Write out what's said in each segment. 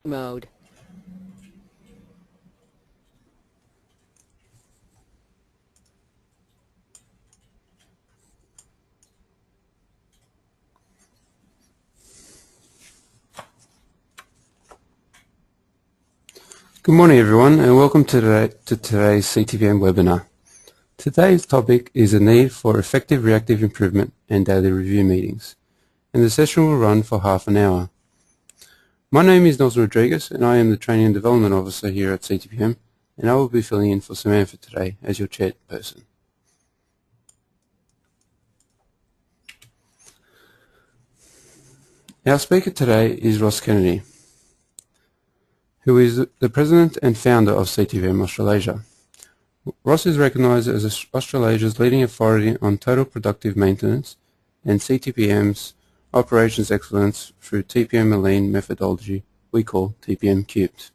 mode. Good morning everyone and welcome to today's CTPM webinar. Today's topic is the need for effective reactive improvement and daily review meetings, and the session will run for half an hour. My name is Nelson Rodriguez and I am the Training and Development Officer here at CTPM, and I will be filling in for Samantha today as your chairperson. Our speaker today is Ross Kennedy, who is the President and Founder of CTPM Australasia. Ross is recognised as Australasia's leading authority on total productive maintenance and CTPM's operations excellence through TPM Lean methodology we call TPM Cubed.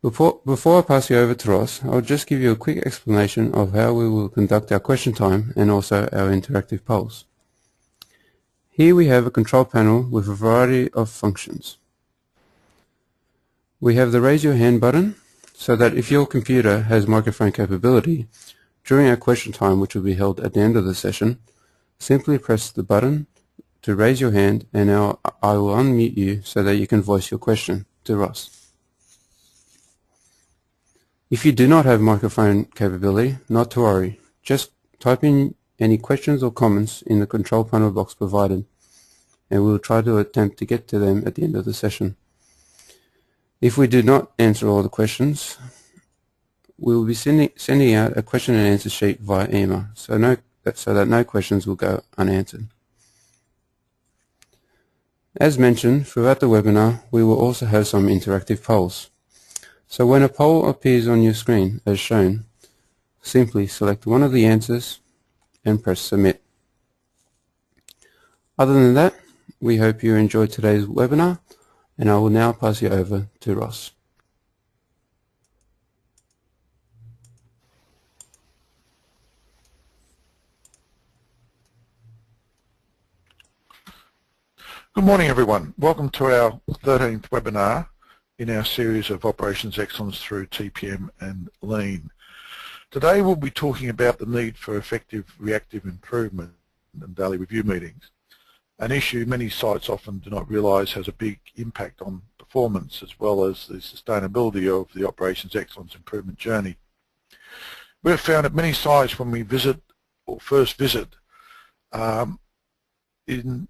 Before I pass you over to Ross, I'll just give you a quick explanation of how we will conduct our question time and also our interactive polls. Here we have a control panel with a variety of functions. We have the raise your hand button, so that if your computer has microphone capability, during our question time, which will be held at the end of the session, simply press the button to raise your hand and I will unmute you so that you can voice your question to Ross. If you do not have microphone capability, not to worry, just type in any questions or comments in the control panel box provided, and we will try to attempt to get to them at the end of the session. If we do not answer all the questions, we will be sending out a question and answer sheet via email, so that no questions will go unanswered. As mentioned, throughout the webinar, we will also have some interactive polls. So when a poll appears on your screen, as shown, simply select one of the answers and press submit. Other than that, we hope you enjoyed today's webinar, and I will now pass you over to Ross. Good morning everyone. Welcome to our 13th webinar in our series of Operations Excellence through TPM and Lean. Today we'll be talking about the need for effective reactive improvement and daily review meetings, an issue many sites often do not realise has a big impact on performance as well as the sustainability of the Operations Excellence improvement journey. We have found at many sites when we visit or first visit in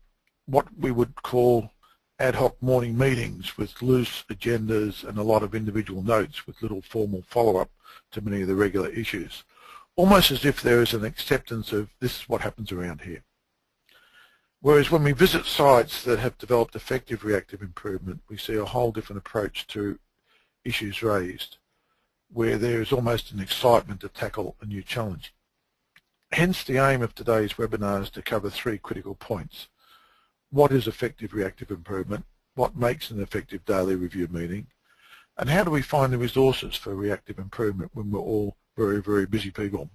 what we would call ad hoc morning meetings with loose agendas and a lot of individual notes with little formal follow-up to many of the regular issues, almost as if there is an acceptance of this is what happens around here. Whereas when we visit sites that have developed effective reactive improvement, we see a whole different approach to issues raised, where there is almost an excitement to tackle a new challenge. Hence the aim of today's webinar is to cover three critical points. What is effective reactive improvement? What makes an effective daily review meeting? And how do we find the resources for reactive improvement when we're all very, very busy people?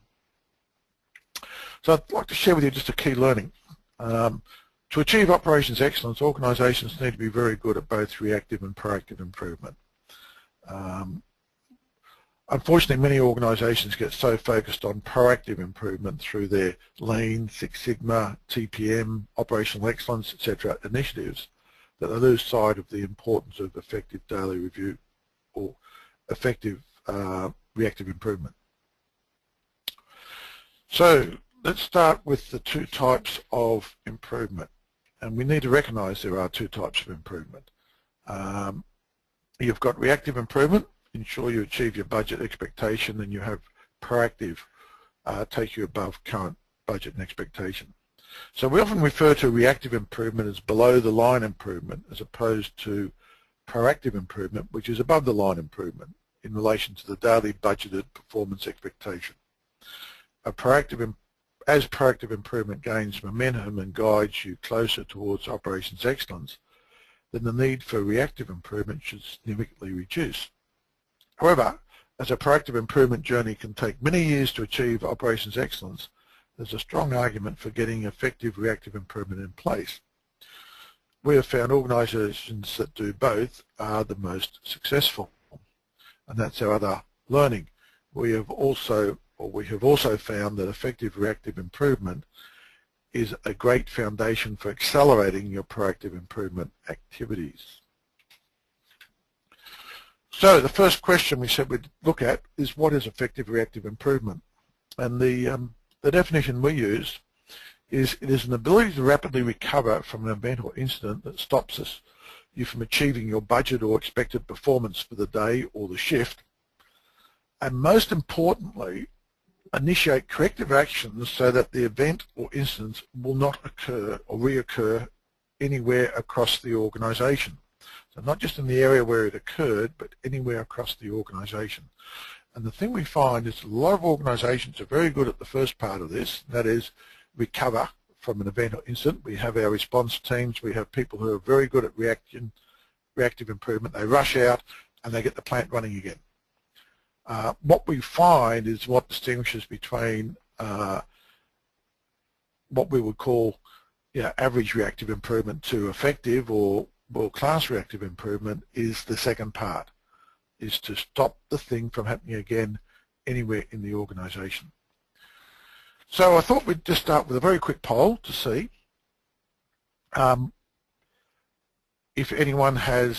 So I'd like to share with you just a key learning. To achieve operations excellence, organisations need to be very good at both reactive and proactive improvement. Unfortunately, many organisations get so focused on proactive improvement through their Lean, Six Sigma, TPM, operational excellence, etc. initiatives that they lose sight of the importance of effective daily review or effective reactive improvement. So let's start with the two types of improvement, and we need to recognise there are two types of improvement. You've got reactive improvement, ensure you achieve your budget expectation, and you have proactive, take you above current budget and expectation. So we often refer to reactive improvement as below the line improvement as opposed to proactive improvement, which is above the line improvement in relation to the daily budgeted performance expectation. As proactive improvement gains momentum and guides you closer towards operations excellence, then the need for reactive improvement should significantly reduce. However, as a proactive improvement journey can take many years to achieve operations excellence, there's a strong argument for getting effective reactive improvement in place. we have found organisations that do both are the most successful, and that's our other learning. We have also found that effective reactive improvement is a great foundation for accelerating your proactive improvement activities. So the first question we said we'd look at is, what is effective reactive improvement? And the definition we use is, it is an ability to rapidly recover from an event or incident that stops you from achieving your budget or expected performance for the day or the shift, and most importantly, initiate corrective actions so that the event or incident will not occur or reoccur anywhere across the organisation. So not just in the area where it occurred, but anywhere across the organisation. And the thing we find is a lot of organisations are very good at the first part of this, that is recover from an event or incident. We have our response teams, we have people who are very good at reactive improvement. They rush out and they get the plant running again. What we find is what distinguishes between what we would call average reactive improvement to effective or world-class reactive improvement is the second part, is to stop the thing from happening again anywhere in the organisation. So I thought we'd just start with a very quick poll to see if anyone who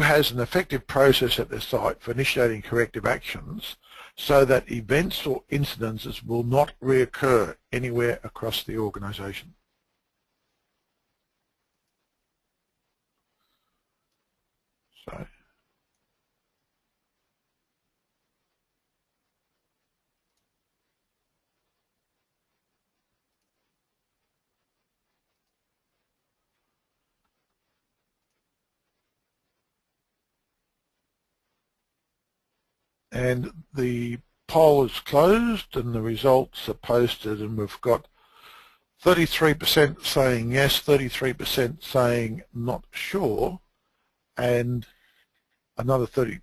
has an effective process at their site for initiating corrective actions so that events or incidences will not reoccur anywhere across the organisation. So, and the poll is closed and the results are posted, and we've got 33% saying yes, 33% saying not sure, and another 33%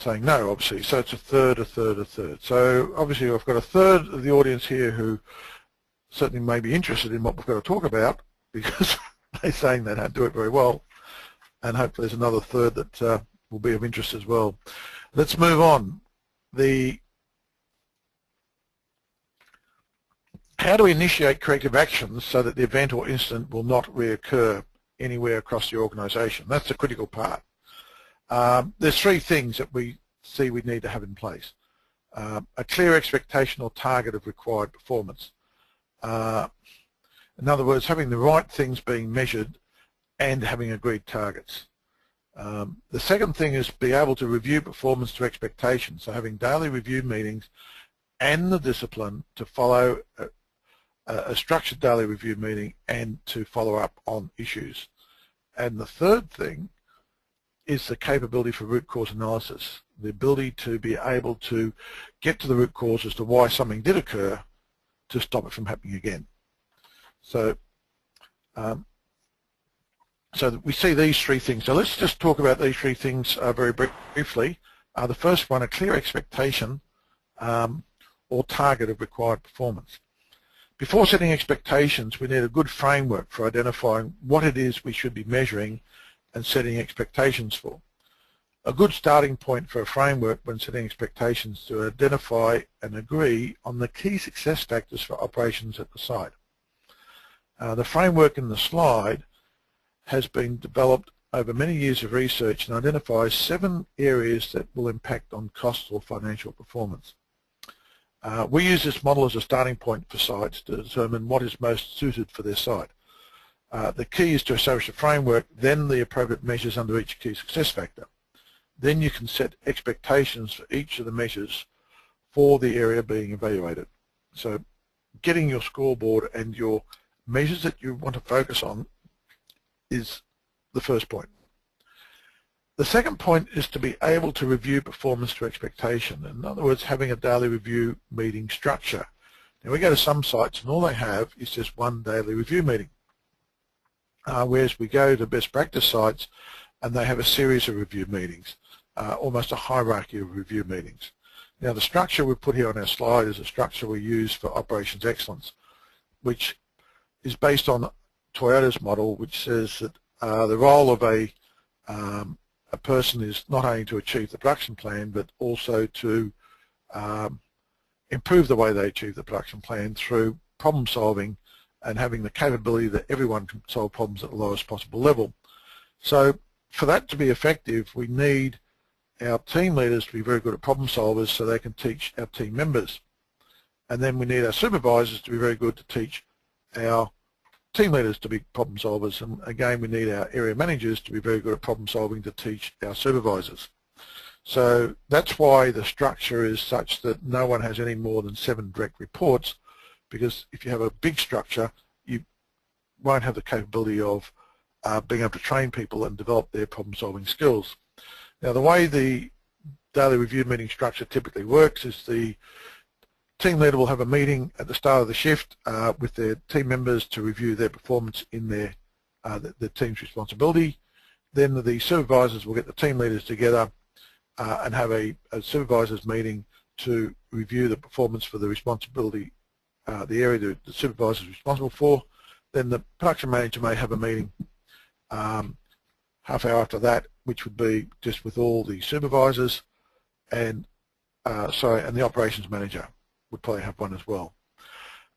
saying no, obviously. So it's a third, a third, a third. So obviously I've got a third of the audience here who certainly may be interested in what we've got to talk about, because they're saying they don't do it very well, and hopefully there's another third that will be of interest as well. Let's move on. How do we initiate corrective actions so that the event or incident will not reoccur anywhere across the organisation? That's the critical part. There's three things that we see we need to have in place. A clear expectation or target of required performance. In other words, having the right things being measured and having agreed targets. The second thing is be able to review performance to expectations, so having daily review meetings and the discipline to follow a structured daily review meeting and to follow up on issues. And the third thing is the capability for root cause analysis, the ability to be able to get to the root cause as to why something did occur to stop it from happening again. So so we see these three things. So let's just talk about these three things very briefly. The first one, a clear expectation or target of required performance. Before setting expectations, we need a good framework for identifying what it is we should be measuring and setting expectations for. A good starting point for a framework when setting expectations to identify and agree on the key success factors for operations at the site. The framework in the slide has been developed over many years of research and identifies 7 areas that will impact on cost or financial performance. We use this model as a starting point for sites to determine what is most suited for their site. The key is to establish a framework, then the appropriate measures under each key success factor. Then you can set expectations for each of the measures for the area being evaluated. So getting your scoreboard and your measures that you want to focus on is the first point. The second point is to be able to review performance to expectation. In other words, having a daily review meeting structure. Now we go to some sites and all they have is just one daily review meeting. Whereas we go to best practice sites and they have a series of review meetings, almost a hierarchy of review meetings. Now the structure we put here on our slide is a structure we use for operations excellence. which is based on Toyota's model, which says that the role of a person is not only to achieve the production plan, but also to improve the way they achieve the production plan through problem solving and having the capability that everyone can solve problems at the lowest possible level. So for that to be effective, we need our team leaders to be very good at problem solvers so they can teach our team members. And then we need our supervisors to be very good to teach our team leaders to be problem solvers. And again, we need our area managers to be very good at problem solving to teach our supervisors. So that's why the structure is such that no one has any more than 7 direct reports, because if you have a big structure, you won't have the capability of being able to train people and develop their problem solving skills. Now, the way the daily review meeting structure typically works is the team leader will have a meeting at the start of the shift with their team members to review their performance in their team's responsibility. Then the supervisors will get the team leaders together and have a supervisors meeting to review the performance for the responsibility, the area that the supervisor is responsible for. Then the production manager may have a meeting half hour after that, which would be just with all the supervisors, and and the operations manager would probably have one as well.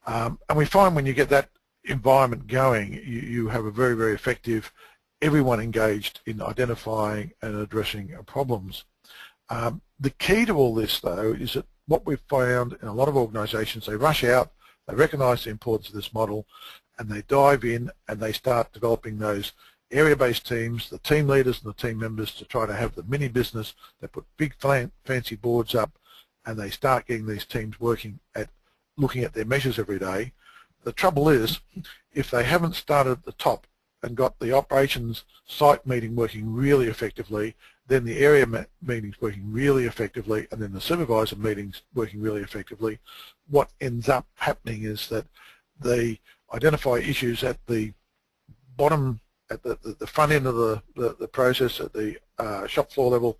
And we find when you get that environment going, you have a very, very effective, everyone engaged in identifying and addressing problems. The key to all this, though, is that what we've found in a lot of organisations, they rush out, they recognise the importance of this model, and they dive in and they start developing those area-based teams, the team leaders and the team members, to try to have the mini business. They put big fancy boards up and they start getting these teams working at looking at their measures every day. The trouble is, if they haven't started at the top and got the operations site meeting working really effectively, then the area meetings working really effectively, and then the supervisor meetings working really effectively, what ends up happening is that they identify issues at the bottom, at the front end of the process, at the shop floor level.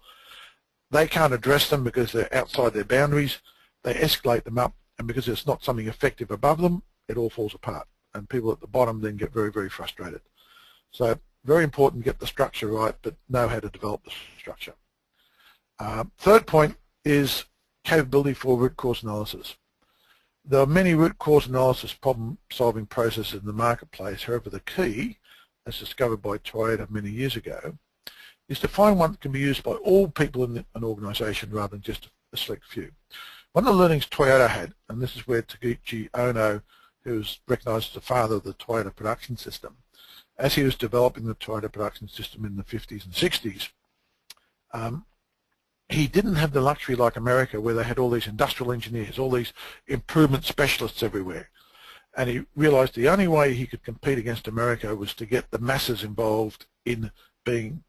They can't address them because they're outside their boundaries. They escalate them up, and because there's not something effective above them, it all falls apart, and people at the bottom then get very, very frustrated. So very important to get the structure right, but know how to develop the structure. Third point is capability for root cause analysis. There are many root cause analysis problem-solving processes in the marketplace. However, the key, as discovered by Toyota many years ago, is to find one that can be used by all people in an organisation rather than just a select few. One of the learnings Toyota had, and this is where Taguchi Ono, who is recognised as the father of the Toyota production system, as he was developing the Toyota production system in the 50s and 60s, he didn't have the luxury like America, where they had all these industrial engineers, all these improvement specialists everywhere. And he realised the only way he could compete against America was to get the masses involved in being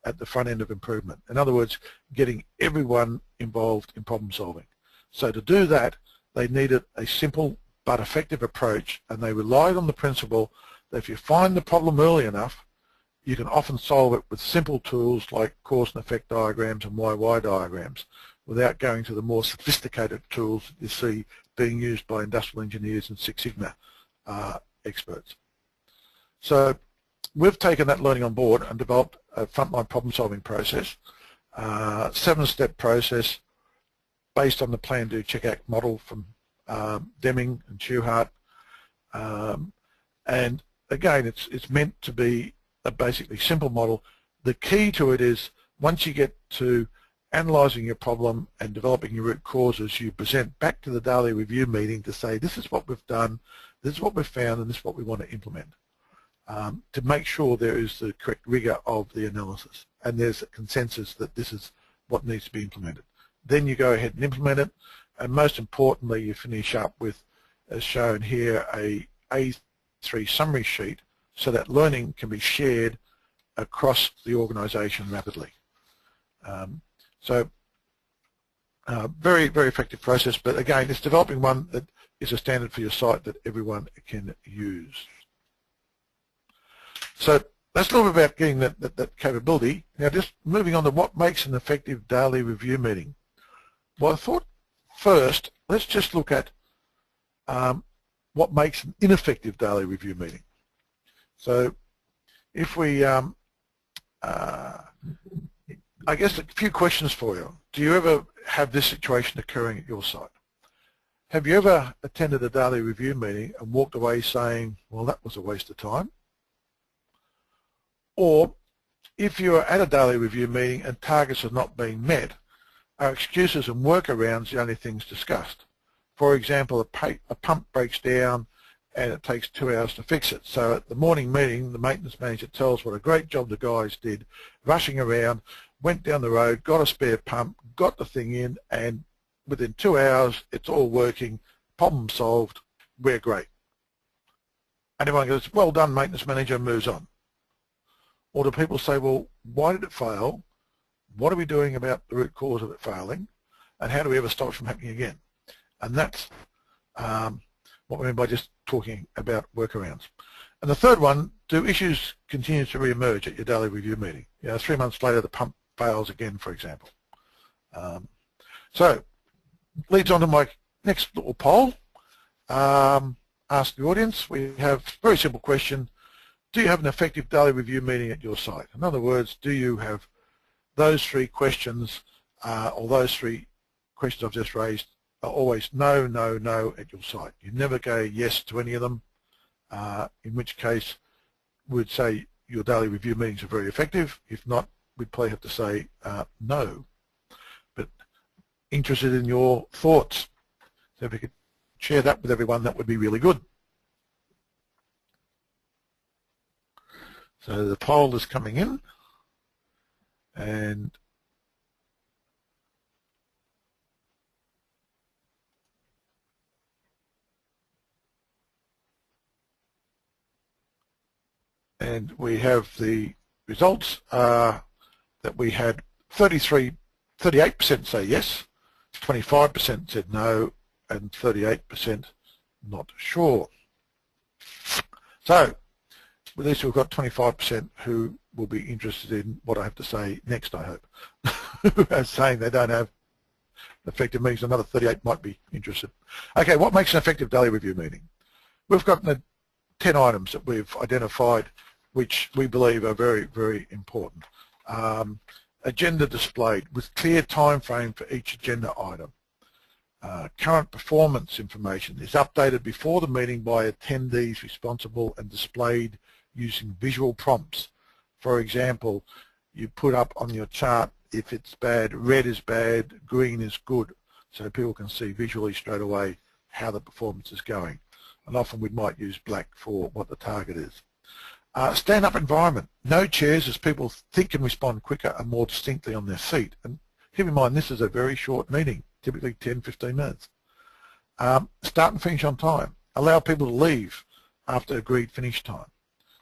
at the front end of improvement. In other words, getting everyone involved in problem solving. So to do that, they needed a simple but effective approach, and they relied on the principle that if you find the problem early enough, you can often solve it with simple tools like cause and effect diagrams and YY diagrams, without going to the more sophisticated tools you see being used by industrial engineers and Six Sigma experts. So we've taken that learning on board and developed a frontline problem-solving process, 7-step process based on the Plan, Do, Check, Act model from Deming and Schuhart. And again, it's meant to be a basically simple model. The key to it is, once you get to analysing your problem and developing your root causes, you present back to the daily review meeting to say, this is what we've done, this is what we've found, and this is what we want to implement, to make sure there is the correct rigour of the analysis and there's a consensus that this is what needs to be implemented. Then you go ahead and implement it, and most importantly, you finish up with, as shown here, a A3 summary sheet, so that learning can be shared across the organisation rapidly. Very, very effective process, but again, it's developing one that is a standard for your site that everyone can use. So that's a little bit about getting that capability. Now, just moving on to what makes an effective daily review meeting. Well, I thought first, let's just look at what makes an ineffective daily review meeting. So if we, I guess a few questions for you. Do you ever have this situation occurring at your site? Have you ever attended a daily review meeting and walked away saying, well, that was a waste of time? Or if you're at a daily review meeting and targets are not being met, are excuses and workarounds the only things discussed? For example, a pump breaks down and it takes 2 hours to fix it. So at the morning meeting, the maintenance manager tells what a great job the guys did, rushing around, went down the road, got a spare pump, got the thing in, and within 2 hours, it's all working, problem solved, we're great. And everyone goes, well done, maintenance manager, moves on. Or do people say, well, why did it fail? What are we doing about the root cause of it failing? And how do we ever stop it from happening again? And that's what we mean by just talking about workarounds. And the third one, do issues continue to re-emerge at your daily review meeting? 3 months later, the pump fails again, for example. So, leads on to my next little poll. Ask the audience. We have a very simple question. Do you have an effective daily review meeting at your site? In other words, do you have those three questions, or those three questions I've just raised, are always no, no, no at your site? You never go yes to any of them, in which case we'd say your daily review meetings are very effective. If not, we'd probably have to say no. But interested in your thoughts. So if you could share that with everyone, that would be really good. So the poll is coming in, and we have the results that we had 38% say yes, 25% said no, and 38% not sure. So with this, we've got 25% who will be interested in what I have to say next, I hope. As saying they don't have effective meetings, another 38 might be interested. Okay, what makes an effective daily review meeting? We've got the 10 items that we've identified which we believe are very, very important. Agenda displayed with clear time frame for each agenda item. Current performance information is updated before the meeting by attendees responsible and displayed using visual prompts. For example, you put up on your chart, if it's bad, red is bad, green is good, so people can see visually straight away how the performance is going. And often we might use black for what the target is. Stand-up environment. No chairs, as people think and respond quicker and more distinctly on their seat. And keep in mind, this is a very short meeting, typically 10-15 minutes. Start and finish on time. Allow people to leave after agreed finish time.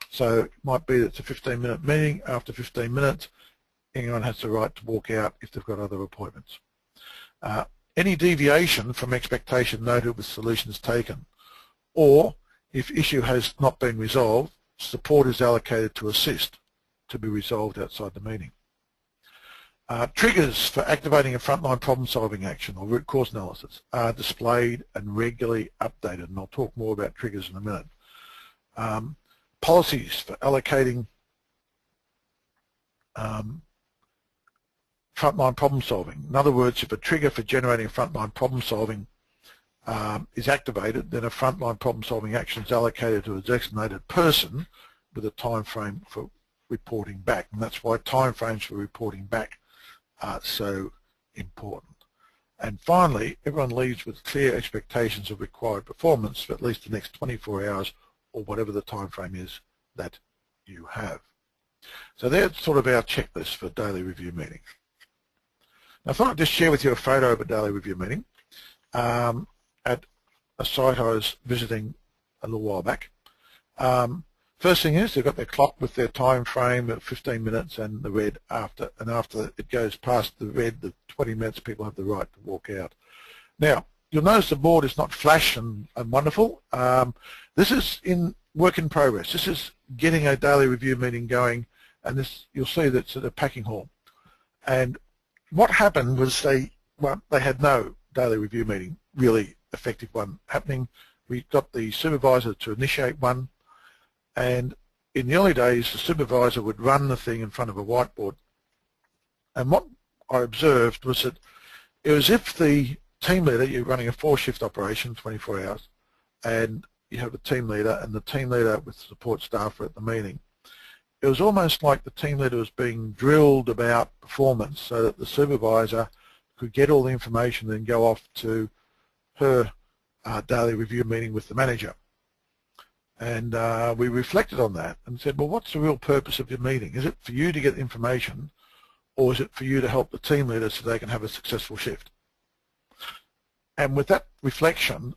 So it might be that it's a 15-minute meeting. After 15 minutes, anyone has the right to walk out if they've got other appointments. Any deviation from expectation noted with solutions taken. Or, if issue has not been resolved, support is allocated to assist to be resolved outside the meeting. Triggers for activating a frontline problem-solving action or root cause analysis are displayed and regularly updated, and I'll talk more about triggers in a minute. Policies for allocating frontline problem-solving. In other words, if a trigger for generating frontline problem-solving is activated, then a frontline problem-solving action is allocated to a designated person with a time frame for reporting back, and that's why time frames for reporting back are so important. And finally, everyone leaves with clear expectations of required performance for at least the next 24 hours or whatever the time frame is that you have. So that's sort of our checklist for daily review meetings. Now, I thought I'd just share with you a photo of a daily review meeting at a site I was visiting a little while back. First thing is they've got their clock with their time frame of 15 minutes and the red after, and after it goes past the red, the 20 minutes, people have the right to walk out. Now, you'll notice the board is not flash and wonderful. This is in work in progress. This is getting a daily review meeting going, and this, you'll see that's at a packing hall. And what happened was they had no daily review meeting, really effective one happening. we got the supervisor to initiate one, and in the early days the supervisor would run the thing in front of a whiteboard. And what I observed was that it was if the team leader, you're running a 4-shift operation, 24 hours, and you have a team leader, and the team leader with support staff were at the meeting. It was almost like the team leader was being drilled about performance so that the supervisor could get all the information and then go off to her daily review meeting with the manager. And we reflected on that and said, well, what's the real purpose of your meeting? Is it for you to get information, or is it for you to help the team leader so they can have a successful shift? And with that reflection,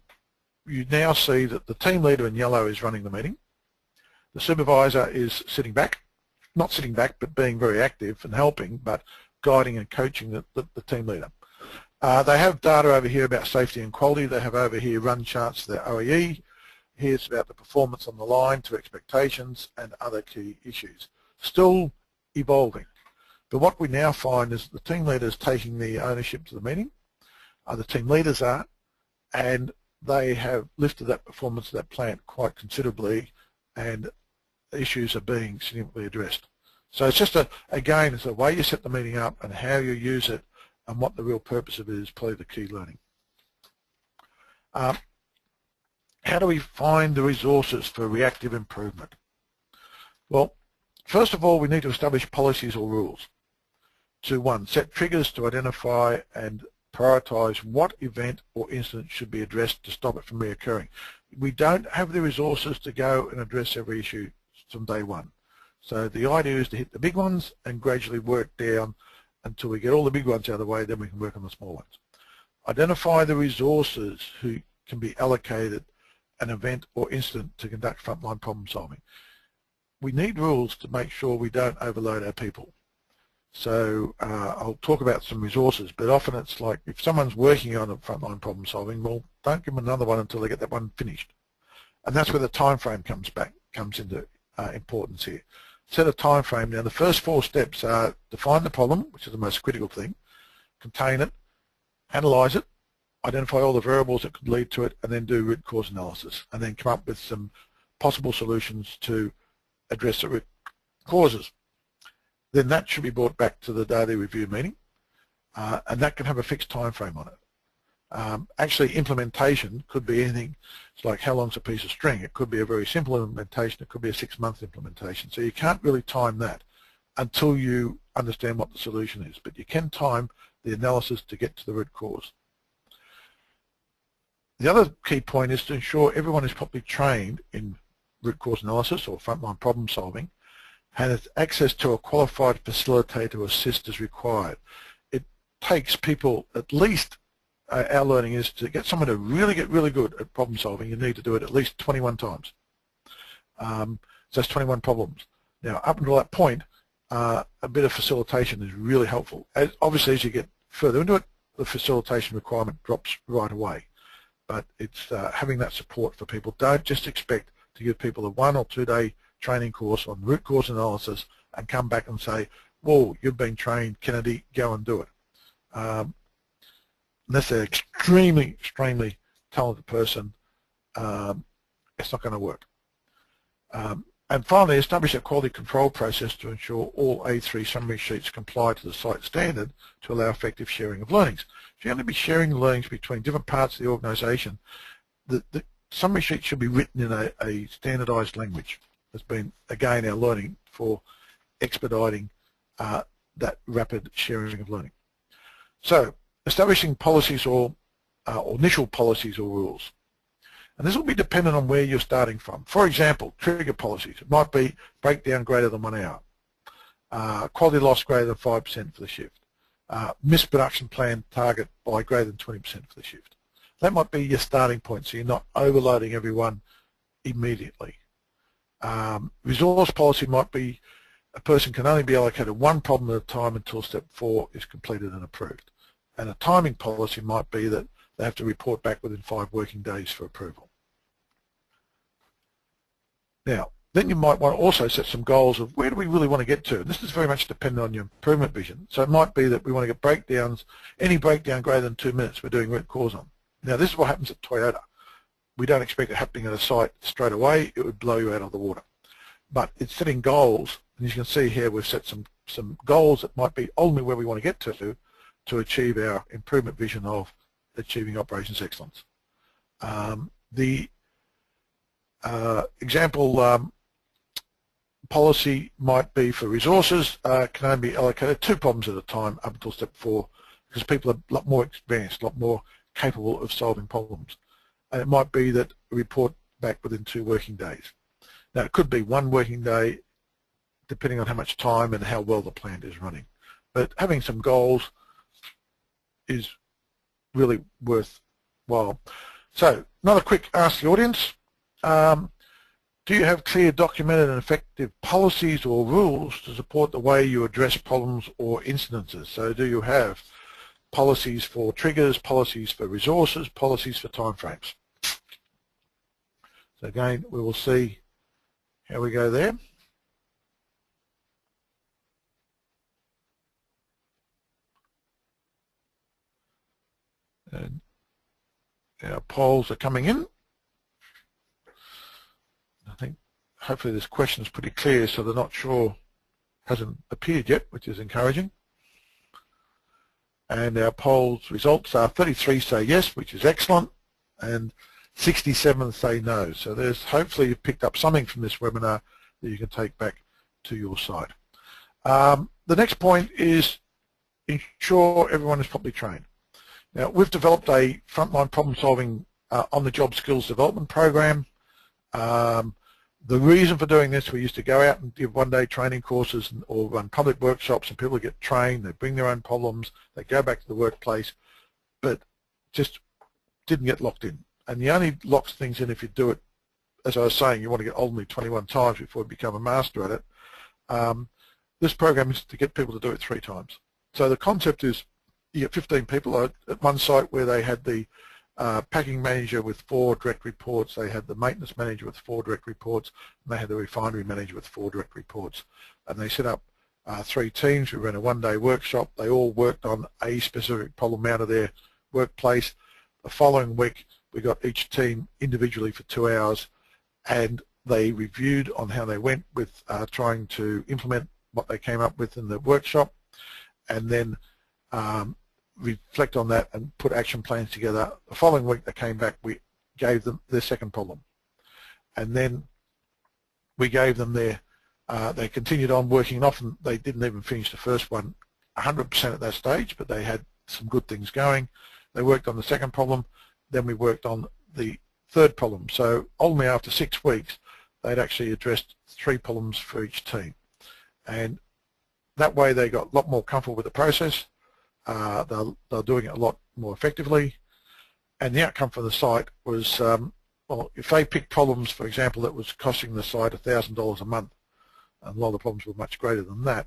you now see that the team leader in yellow is running the meeting. The supervisor is sitting back, not sitting back, but being very active and helping, but guiding and coaching the team leader. They have data over here about safety and quality. They have over here run charts for their OEE. Here's about the performance on the line to expectations and other key issues. Still evolving. But what we now find is the team leader is taking the ownership to the meeting. The team leaders are, and they have lifted that performance of that plant quite considerably, and issues are being significantly addressed. So it's just, again, it's the way you set the meeting up and how you use it and what the real purpose of it is probably the key learning. How do we find the resources for reactive improvement? Well, first of all, we need to establish policies or rules. To 1, set triggers to identify and prioritize what event or incident should be addressed to stop it from reoccurring. We don't have the resources to go and address every issue from day one. So the idea is to hit the big ones and gradually work down until we get all the big ones out of the way, then we can work on the small ones. Identify the resources who can be allocated an event or incident to conduct frontline problem solving. We need rules to make sure we don't overload our people. So I'll talk about some resources, but often it's like if someone's working on a frontline problem solving, well, don't give them another one until they get that one finished. And that's where the time frame comes into importance here. Set a time frame. Now the first 4 steps are define the problem, which is the most critical thing, contain it, analyze it, identify all the variables that could lead to it, and then do root cause analysis, and then come up with some possible solutions to address the root causes. Then that should be brought back to the daily review meeting, and that can have a fixed time frame on it. Actually, implementation could be anything. It's like how long's a piece of string. It could be a very simple implementation. It could be a 6-month implementation. So you can't really time that until you understand what the solution is. But you can time the analysis to get to the root cause. The other key point is to ensure everyone is properly trained in root cause analysis or frontline problem solving, and has access to a qualified facilitator to assist as required. It takes people, at least our learning is to get someone to really get really good at problem solving, you need to do it at least 21 times. So that's 21 problems. Now up until that point, a bit of facilitation is really helpful. Obviously as you get further into it, the facilitation requirement drops right away. But it's having that support for people. Don't just expect to give people a 1 or 2 day training course on root cause analysis and come back and say, whoa, you've been trained, Kennedy, go and do it. Unless they're extremely talented person, it's not going to work. And finally, establish a quality control process to ensure all A3 summary sheets comply to the site standard to allow effective sharing of learnings. If you're going to be sharing the learnings between different parts of the organisation, the summary sheet should be written in a standardised language. Has been, again, our learning for expediting that rapid sharing of learning. So, establishing policies or initial policies or rules. And this will be dependent on where you're starting from. For example, trigger policies. It might be breakdown greater than 1 hour, quality loss greater than 5% for the shift, missed production plan target by greater than 20% for the shift. That might be your starting point, so you're not overloading everyone immediately. Resource policy might be a person can only be allocated 1 problem at a time until step 4 is completed and approved. And a timing policy might be that they have to report back within 5 working days for approval. Now, then you might want to also set some goals of where do we really want to get to. And this is very much dependent on your improvement vision. So it might be that we want to get breakdowns, any breakdown greater than 2 minutes we're doing root cause on. Now this is what happens at Toyota. we don't expect it happening at a site straight away. It would blow you out of the water. But it's setting goals, and you can see here we've set some goals that might be only where we want to get to achieve our improvement vision of achieving operations excellence. The example policy might be for resources can only be allocated 2 problems at a time up until step 4, because people are a lot more experienced, a lot more capable of solving problems. And it might be that a report back within 2 working days. Now it could be 1 working day depending on how much time and how well the plant is running. But having some goals is really worthwhile. So another quick ask the audience. Do you have clear, documented and effective policies or rules to support the way you address problems or incidences? So do you have policies for triggers, policies for resources, policies for timeframes? So again, we will see how we go there. And our polls are coming in. I think hopefully this question is pretty clear, so they're not sure, hasn't appeared yet, which is encouraging. And our polls results are 33 say yes, which is excellent, and 67 say no. So there's hopefully you've picked up something from this webinar that you can take back to your site. The next point is ensure everyone is properly trained. Now we've developed a frontline problem solving on-the-job skills development program. The reason for doing this, we used to go out and give one-day training courses or run public workshops, and people get trained, they bring their own problems, they go back to the workplace, but just didn't get locked in. And the only locks things in if you do it, as I was saying, you want to get only 21 times before you become a master at it. This program is to get people to do it 3 times. So the concept is you get 15 people at one site where they had the packing manager with 4 direct reports, they had the maintenance manager with 4 direct reports, and they had the refinery manager with 4 direct reports. And they set up 3 teams. We ran a one-day workshop. They all worked on a specific problem out of their workplace. The following week, we got each team individually for 2 hours, and they reviewed on how they went with trying to implement what they came up with in the workshop, and then reflect on that and put action plans together. The following week they came back, we gave them their second problem, and then we gave them their they continued on working, and often they didn't even finish the first one 100% at that stage, but they had some good things going. They worked on the second problem, then we worked on the third problem. So only after 6 weeks they'd actually addressed 3 problems for each team, and that way they got a lot more comfortable with the process. They're doing it a lot more effectively, and the outcome for the site was, well, if they picked problems, for example, that was costing the site $1,000 a month, and a lot of the problems were much greater than that,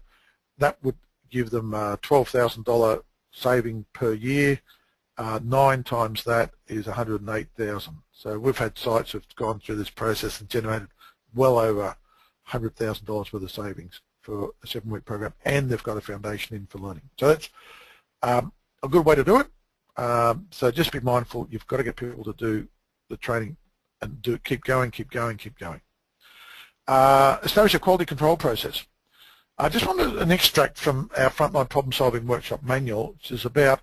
that would give them $12,000 saving per year. 9 times that is $108,000. So we've had sites that have gone through this process and generated well over $100,000 worth of savings for a 7-week program, and they've got a foundation in for learning. So that's a good way to do it. So just be mindful, you've got to get people to do the training and keep going, keep going, keep going. Establish a quality control process. I just wanted an extract from our Frontline Problem Solving Workshop Manual, which is about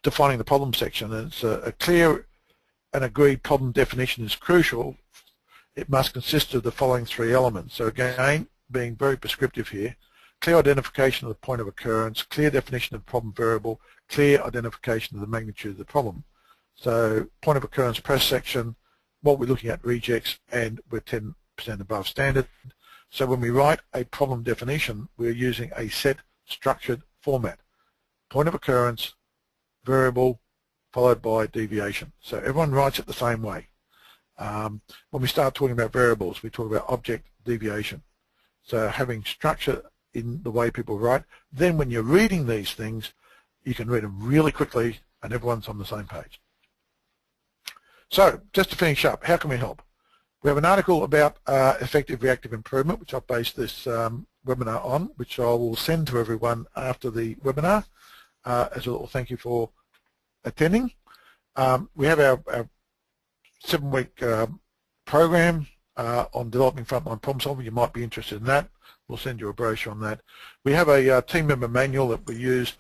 defining the problem section. And it's a clear and agreed problem definition is crucial. It must consist of the following 3 elements. So again, being very prescriptive here: clear identification of the point of occurrence, clear definition of the problem variable, clear identification of the magnitude of the problem. So point of occurrence press section, what we're looking at rejects, and we're 10% above standard. So when we write a problem definition, we're using a set structured format. Point of occurrence, variable, followed by deviation. So everyone writes it the same way. When we start talking about variables, we talk about object, deviation. So having structure in the way people write, then when you're reading these things, you can read them really quickly and everyone's on the same page. So just to finish up, how can we help? We have an article about effective reactive improvement, which I've based this webinar on, which I will send to everyone after the webinar as a little thank you for attending. We have our 7-week program on developing frontline problem solving. You might be interested in that. We'll send you a brochure on that. We have a team member manual that we use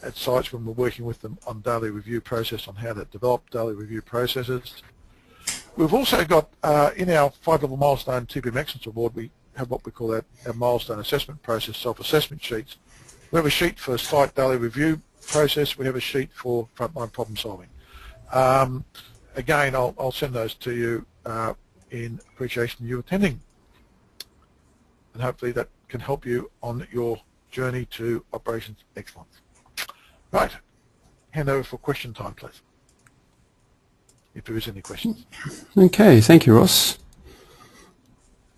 at sites when we're working with them on daily review process, on how to develop daily review processes. We've also got, in our 5-level milestone TPM Excellence Award, we have what we call our milestone assessment process, self-assessment sheets. We have a sheet for site daily review process. We have a sheet for frontline problem solving. Again, I'll send those to you in appreciation of you attending. And hopefully that can help you on your journey to operations excellence. Right, hand over for question time, please, if there is any questions. Okay, thank you, Ross.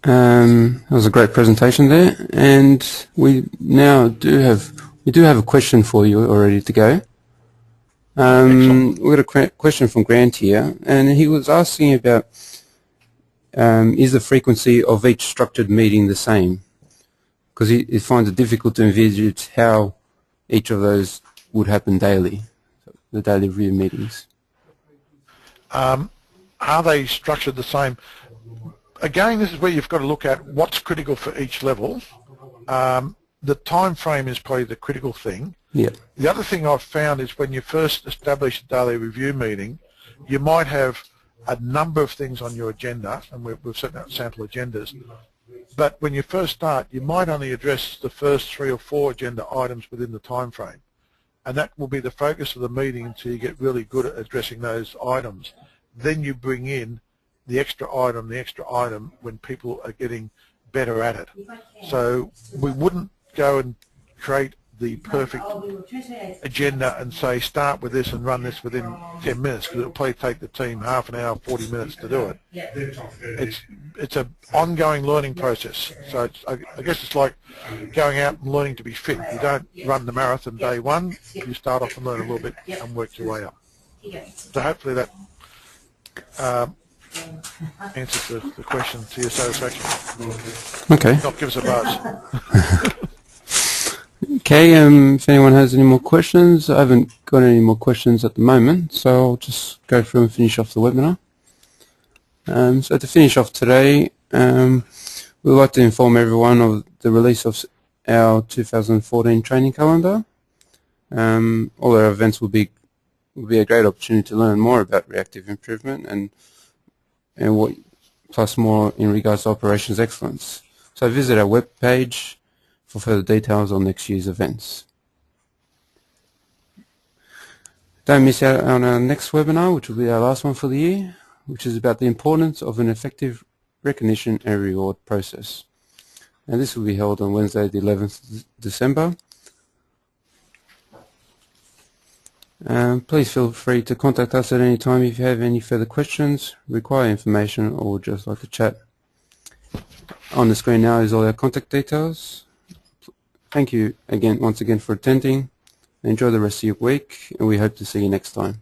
That was a great presentation there, and we now do have a question for you all ready to go. We've got a question from Grant here, and he was asking about is the frequency of each structured meeting the same? Because he finds it difficult to envisage how each of those would happen daily, the daily review meetings. Are they structured the same? Again, this is where you've got to look at what's critical for each level. The time frame is probably the critical thing. Yeah. The other thing I've found is when you first establish a daily review meeting, you might have a number of things on your agenda, and we've set out sample agendas. But when you first start, you might only address the first 3 or 4 agenda items within the time frame. And that will be the focus of the meeting until you get really good at addressing those items. Then you bring in the extra item when people are getting better at it. So we wouldn't go and create the perfect agenda and say start with this and run this within 10 minutes, because it'll probably take the team half an hour, 40 minutes to do it. It's an ongoing learning process. So I guess it's like going out and learning to be fit. You don't run the marathon day one. You start off and learn a little bit and work your way up. So hopefully that answers the question to your satisfaction. Okay. Not give us a buzz. Okay, if anyone has any more questions, I haven't got any more questions at the moment, so I'll just go through and finish off the webinar. So to finish off today, we'd like to inform everyone of the release of our 2014 training calendar. All our events will be a great opportunity to learn more about reactive improvement and what, plus more in regards to operations excellence. So visit our webpage for further details on next year's events. Don't miss out on our next webinar, which will be our last one for the year, which is about the importance of an effective recognition and reward process. And this will be held on Wednesday the 11th December. Please feel free to contact us at any time if you have any further questions, require information, or would just like to chat. On the screen now is all our contact details. Thank you once again for attending. Enjoy the rest of your week, and we hope to see you next time.